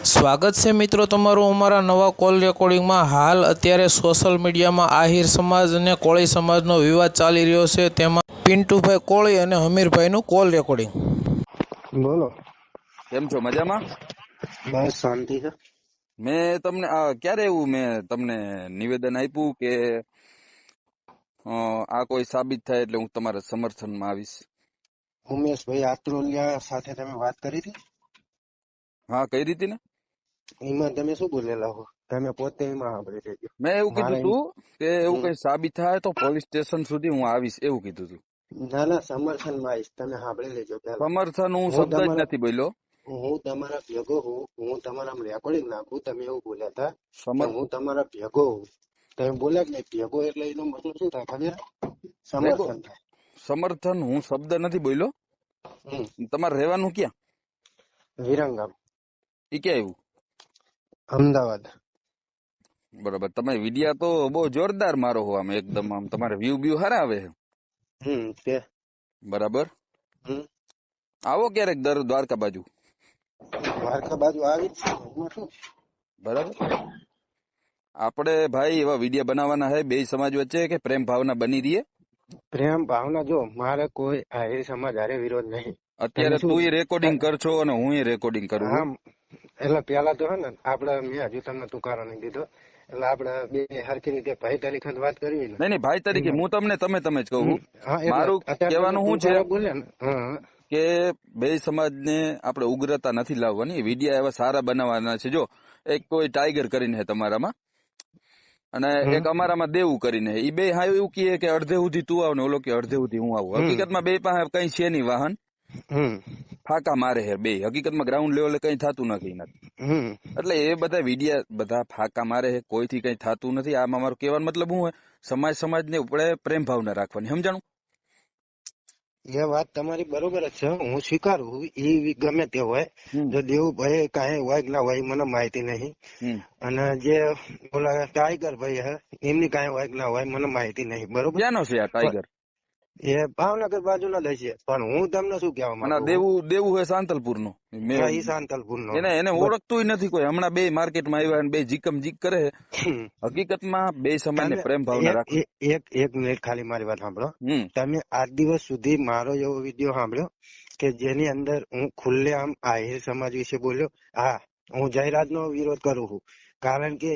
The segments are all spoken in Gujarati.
સ્વાગત છે મિત્રો તમારું અમારા નવા કોલ રેકોર્ડિંગમાં। હાલ અત્યારે સોશિયલ મીડિયામાં આહિર સમાજ અને કોળી સમાજનો વિવાદ ચાલી રહ્યો છે। તેમાં પિન્ટુભાઈ કોળી અને હમીરભાઈનું કોલ રેકોર્ડિંગ। બોલો। કેમ છો? મજામાં? બસ શાંતિ છે। મેં તમને ક્યારે એવું મેં તમને નિવેદન આપ્યું કે આ કોઈ સાબિત થાય એટલે હું તમારા સમર્થનમાં આવીશ? ઉમેશભાઈ આત્રોલિયા સાથે તમે વાત કરી હતી? હા, કઈ રીતે ને? એમાં તમે શું બોલેલા હો? તમે પોતે એમાં સાંભળી લેજો। મેં એવું કીધું તું કે એવું હમ. કઈ સાબિત થાય તો પોલીસ સ્ટેશન સુધી હું આવીશ એવું કીધું તું। ના ના, સમર્થનમાં આવીશ, તમે સાંભળી લેજો પેલા। સમર્થન હું હું શબ્દ જ તમારા નથી બોલ્યો। હું તમારા ભેગો હું, હું તમારા રેકોર્ડિંગ નાખું, તમે એવું બોલ્યા હતા કે સમર્થ હું તમારા ભેગો હું। તમે બોલ્યા કે નહીં ભેગો, એટલે એનો મતલબ શું થાય ખબર? સમર્થન થાય। સમર્થન હું શબ્દ નથી બોલ્યો। હમ। તમારે રહેવાનું ક્યાં? વિરંગામ, એ ક્યાં આવ્યું? અમદાવાદ। બરાબર, તમે વિડિયા તો બહુ જોરદાર મારો હો, આમ એકદમ આમ તમારે વ્યૂ સારા આવે છે। તે બરાબર, હમ આવો ક્યારેક દ્વારકા બાજુ। દ્વારકા બાજુ આવી જ છે, એમાં શું? બરાબર, આપણે ભાઈ એવા વિડિયા બનાવવાના છે બે સમાજ વચ્ચે કે પ્રેમ ભાવના બની રહીએ। પ્રેમ ભાવના જો મારે કોઈ આહિર સમાજ હારે વિરોધ નહીં। તમે અત્યારે શું તું રેકોર્ડિંગ કરશો અને હું રેકોર્ડિંગ કરું છું। આમ એટલે પેલા તો હે ને આપડે મેં હજુ તમને તુકારો નહીં દીધો, એટલે આપડે બે હરખી રીતે ભાઈ તરીકે જ વાત કરવી ને। નહીં ભાઈ તરીકે હું તમને તમે જ કહું। હા, એટલે મારું અત્યારે તમે કહેવાનું શું છે તુકારો બોલ્યા ને, હા કે બે સમાજને આપણે ઉગ્રતા નથી લાવવાની, વિડિયા એવા સારા બનાવવાના છે। જો એક કોઈ ટાઈગર કરીને છે તમારામાં અને એક અમારામાં દેવું કરીને, એ બે હા એવું કહે કે અડધે સુધી તું આવ ને ઓલો કે અડધે સુધી હું આવું। હકીકતમાં બે પાસે કઈ છે નહીં વાહન, ફાકા મારે છે બે। હકીકતમાં ગ્રાઉન્ડ લેવલે કઈ થતું નથી એનાથી। એટલે એ બધા વિડિયા બધા ફાકા મારે છે, કોઈથી કઈ થતું નથી। આમાં મારું કહેવાનો મતલબ શું હોય, સમાજને આપણે પ્રેમ ભાવના રાખવાની, સમજાણું? એ વાત તમારી બરોબર જ છે, હું સ્વીકારું, એ ગમે તે હોય। જો દેવુભાઈ કાંઈ હોય કે ના હોય મને માહિતી નહીં, અને જે ઓલા ટાઈગર ભાઈ હે એમની કાંઈ હોય કે ના હોય મને માહિતી નહીં, બરોબર? ક્યાંનો છે આ ટાઈગર? એ ભાવનગર બાજુ ના દે છે, પણ હું તમને શું કહેવા અને માંગુ, દેવું હોય સાંતલપુર નો, ઈ સાંતલપુર નો એને ઓળખતું નથી કોઈ। હમણાં બે માર્કેટમાં આવ્યા અને બે જીકમ જીક કરે। હકીકતમાં બે સમાજને પ્રેમ ભાવના રાખો। એક મિનિટ ખાલી મારી વાત સાંભળો। તમે આજ દિવસ સુધી મારો એવો વિડીયો સાંભળ્યો કે જેની અંદર હું ખુલ્લે આમ આહિર સમાજ વિશે બોલ્યો? હા, હું જાહેરાત નો વિરોધ કરું છું, કારણ કે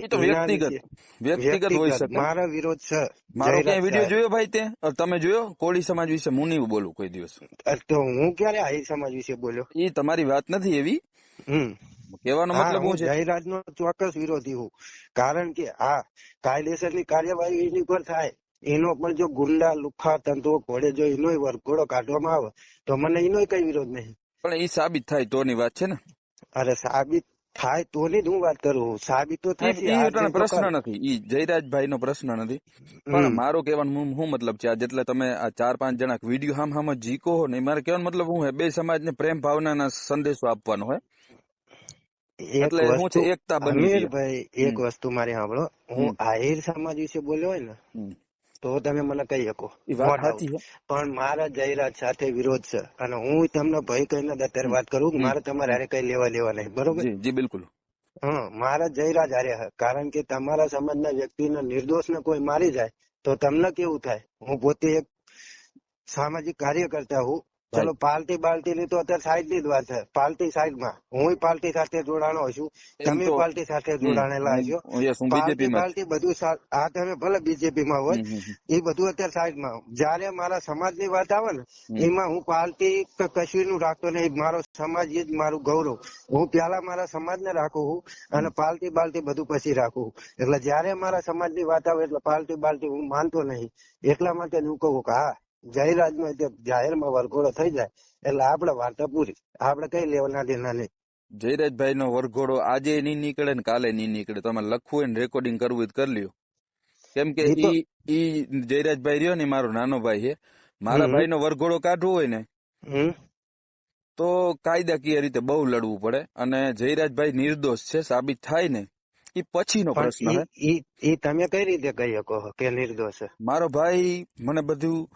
વ્યક્તિગત હોઈ શકે। મારો વિરોધ છે। મારો ક્યાંય વિડીયો જોયો ભાઈ તે? તમે જોયો? કોળી સમાજ વિશે હું નહીં બોલું કોઈ દિવસ। તો હું ક્યારે આહિર સમાજ વિશે બોલ્યો? એ તમારી વાત નથી એવી। કહેવાનો મતલબ હું શું છે? જાહેરાત નો ચોક્કસ વિરોધી હું, કારણ કે આ કાયદેસરની કાર્યવાહી એની પર થાય। એનો પણ જો ગુંડા લુખ્ખા તંતુઓ ઘોડે જો એનો વરઘોડો કાઢવામાં આવે તો મને એનો કઈ વિરોધ નહીં। પણ એ સાબિત થાય તોની વાત છે ને। અરે સાબિત થાય તોની જ હું વાત કરું, સાબિત તો એ પ્રશ્ન થાય। નથી, એ જયરાજભાઈ નો પ્રશ્ન નથી, પણ મારો કહેવાનો શું મતલબ છે, જેટલે તમે આ 4-5 જણા વિડીયો હામ જીકો હો ને, મારે કહેવાનો મતલબ શું હોય, બે સમાજને પ્રેમ ભાવનાના સંદેશો આપવાનો હોય। એટલે શું છે, એકતા બની રહે। અમીરભાઈ એક વસ્તુ મારી સાંભળો, હું આહિર સમાજ વિશે બોલ્યો હોય ને તો તમે મને કહી શકો, નો ડાઉટ, પણ મારા જાહેરાત સાથે વિરોધ છે, અને હું તમને ભાઈ કહીને અત્યારે વાત કરું કે મારે તમારે હારે કઈ લેવા નહીં, બરોબર? જી બિલકુલ। મારા જાહેરાત હારે, કારણ કે તમારા સમાજના વ્યક્તિને નિર્દોષ ને કોઈ મારી જાય તો તમને કેવું થાય? હું પોતે એક સામાજિક કાર્યકર્તા હું। ચલો પાર્ટી બાલ્ટી ની તો અત્યારે સાઈડ ની જ વાત છે, પાર્ટી સાઈડમાં, હું પાર્ટી સાથે જોડાણો છું, તમે પાર્ટી સાથે જોડાણેલા છો, પાર્ટી બાલ્ટી બધું આ તમે ભલે બીજેપી માં હોય, એ બધું અત્યારે સાઈડમાં। જયારે મારા સમાજ ની વાત આવે ને એમાં હું પાર્ટી કશું નું રાખતો નહીં, મારો સમાજ એ જ મારું ગૌરવ। હું પેલા મારા સમાજ ને રાખું છું અને પાર્ટી બાલ્ટી બધું પછી રાખું, એટલે જયારે મારા સમાજ ની વાત આવે એટલે પાર્ટી બાલ્ટી હું માનતો નહીં। એટલા માટે હું કહું કે હા, જાહેરાતમાં જાહેરમાં વરઘોડો થઈ જાય એટલે આપડે વાર્તા પૂરી, આપડે કઈ લેવાના દેના નહીં। જયરાજભાઈ નો વરઘોડો આજે નહીં નીકળે ને કાલે નહીં નીકળે, તમારે લખવું હોય ને રેકોર્ડિંગ કરવું હોય તો કરી લ્યો, કેમ કે ઈ જયરાજભાઈ રહ્યો ને મારો નાનો ભાઈ છે। મારા ભાઈ નો વરઘોડો કાઢવો હોય ને તો કાયદાકીય રીતે બહુ લડવું પડે, અને જયરાજભાઈ નિર્દોષ છે સાબિત થાય ને એ પછીનો પ્રશ્ન છે। એ તમે કઈ રીતે કહી શકો કે નિર્દોષ છે? મારો ભાઈ, મને બધું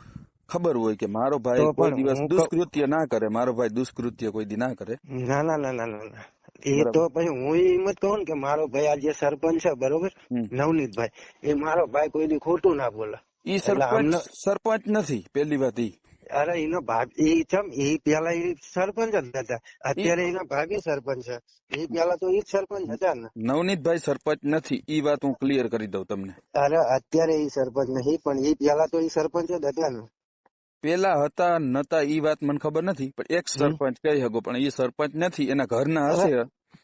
ખબર હોય કે મારો ભાઈ કોઈ દિવસ દુષ્કૃત્ય ના કરે, મારો ભાઈ દુષ્કૃત્ય કોઈ દી ના કરે। ના ના ના ના ના, એ તો પછી હું એમ જ કહું ને કે મારો ભાઈ આ જે સરપંચ છે બરોબર, હમ. નવનીતભાઈ, એ મારો ભાઈ કોઈ દી ખોટું ના બોલે. ઈ એટલે અમને સરપંચ નથી પેલી વાત ઈ. અરે એનો ભાભી એ પેલા એ સરપંચ જ હતા, અત્યારે એના ભાભી સરપંચ છે. એ પેલા તો એ જ સરપંચ હતા ને. નવનીતભાઈ સરપંચ નથી ઈ વાત હું ક્લિયર કરી દઉં તમને. અરે અત્યારે એ સરપંચ નહીં, પણ એ પેલા તો એ સરપંચ જ હતા ને. પેલા હતા નતા ઈ વાત મને ખબર નથી, પણ એક સરપંચ કહી શકો, પણ એ સરપંચ નથી, એના ઘરના હશે.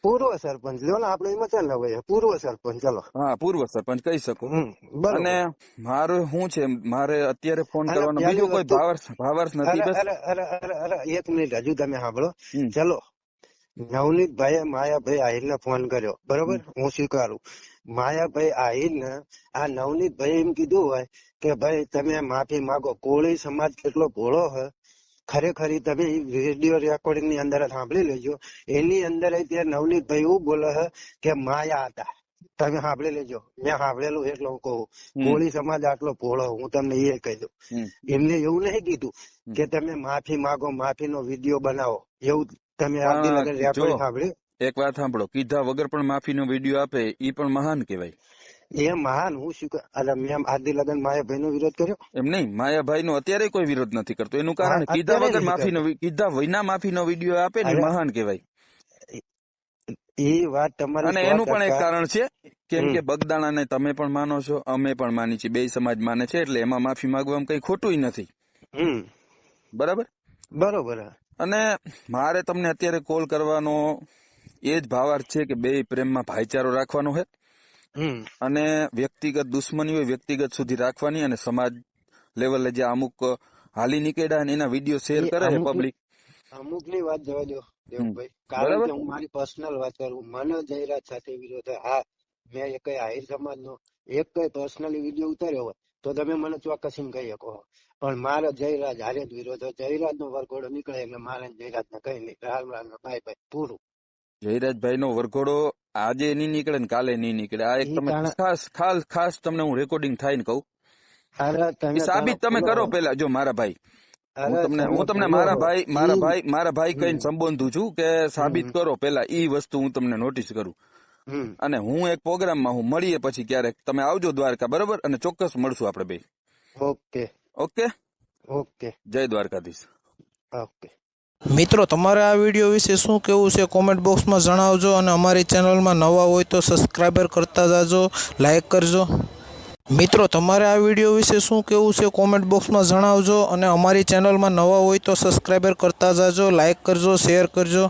પૂર્વ સરપંચ લ્યો ને, આપડે એમાં ચાલ હોય પૂર્વ સરપંચ, ચલો. હા, પૂર્વ સરપંચ કહી શકો. બરોબર. અને મારે શું છે, મારે અત્યારે ફોન અને કરવાનો પહેલી બીજો કોઈ વસ્તુ- ભાવાર્થ નથી. બસ અરે એક મિનિટ હજુ તમે સાંભળો. હમ. ચલો, નવનીતભાઈએ માયાભાઈ આહિરને ફોન કર્યો બરોબર, હું સ્વીકારું. માયાભાઈ આહિરને આ નવનીતભાઈ એમ કીધું હોય કે ભાઈ તમે માફી માંગો, કોળી સમાજ કેટલો ભોળો છે ખરેખર. તમે રેડિયો રેકોર્ડિંગ ની અંદર સાંભળી લેજો. એની અંદર ત્યાં નવનીતભાઈ એવું બોલે છે કે માયા હતા. તમે સાંભળી લેજો, મેં સાંભળેલું એટલે હું કહું. કોળી સમાજ આટલો ભોળો, હું તમને એ કહી દઉં. એમને એવું નહીં કીધું કે તમે માફી માંગો, માફીનો વિડીયો બનાવો, એવું તમે આદિનગર રેકોર્ડિંગ સાંભળ્યું? એક વાત સાંભળો, કીધા વગર પણ માફીનો વિડીયો આપે ઈ પણ મહાન કહેવાય. એ મહાન. હું શું અરે મેં આદિ લગન માયાભાઈ નો વિરોધ કર્યો? એમ નહીં, માયાભાઈ નો અત્યારે કોઈ વિરોધ નથી કરતો. એનું કારણ કીધા વગર કીધા વિના માફીનો વિડીયો આપે ને મહાન કહેવાય. એ વાત તમારી. અને એનું પણ એક કારણ છે, કેમ કે બગદાણાને તમે પણ માનો છો, અમે પણ માની છીએ, બે સમાજ માને છે, એટલે એમાં માફી માંગવામાં કઈ ખોટું નથી. બરાબર બરોબર. અને મારે તમને અત્યારે કોલ કરવાનો એ જ ભાવાર્થ છે કે બે પ્રેમમાં ભાઈચારો રાખવાનો છે. અને વ્યક્તિગત દુશ્મની હોય વ્યક્તિગત સુધી રાખવાની, અને સમાજ લેવલે જે અમુક હાલી નીકળ્યા ને એના વિડીયો શેર કરે છે પબ્લિક. અમુક ની વાત જવા દો દેવભાઈ, કારણ કે હું મારી પર્સનલ વાત કરું. મને જયરાજ સાથે વિરોધ. હા, મેં એક આહિર સમાજ નો એક કઈ પર્સનલી વિડીયો ઉતાર્યો હોય તો તમે મને ચોક્કસ એમ કહી શકો, પણ મારે જયરાજ હારે જ વિરોધ. જયરાજ નો વરઘોડો નીકળે એટલે મારે જયરાજ ને કઈ નહીં, રામ રામ બાય બાય, પૂરું. જયરાજભાઈ નો વરઘોડો આજે નહીં નીકળે ને કાલે નહીં નીકળે. આ એક તમે ખાસ તમને હું રેકોર્ડિંગ થાય ને કહું, સાબિત તમે કરો પેલા. જો મારા ભાઈ, હું તમને મારા ભાઈ કહીને સંબોધું છું કે સાબિત કરો પેલા. ઈ વસ્તુ હું તમને નોટિસ કરું. અને હું એક પ્રોગ્રામમાં હું મળીએ પછી ક્યારેક, તમે આવજો દ્વારકા, બરોબર? અને ચોક્કસ મળશું આપણે બે. Okay okay okay. જય દ્વારકાધીશ. ઓકે મિત્રો, તમારે આ વિડીયો વિશે શું કહેવું છે કોમેન્ટ બોક્સમાં જણાવજો. અને અમારી ચેનલમાં નવા હોય તો સબસ્ક્રાઈબર કરતા જાજો, લાઈક કરજો. મિત્રો, તમારે આ વિડીયો વિશે શું કહેવું છે કોમેન્ટ બોક્સમાં જણાવજો. અને અમારી ચેનલમાં નવા હોય તો સબસ્ક્રાઈબર કરતા જાજો, લાઈક કરજો, શેર કરજો.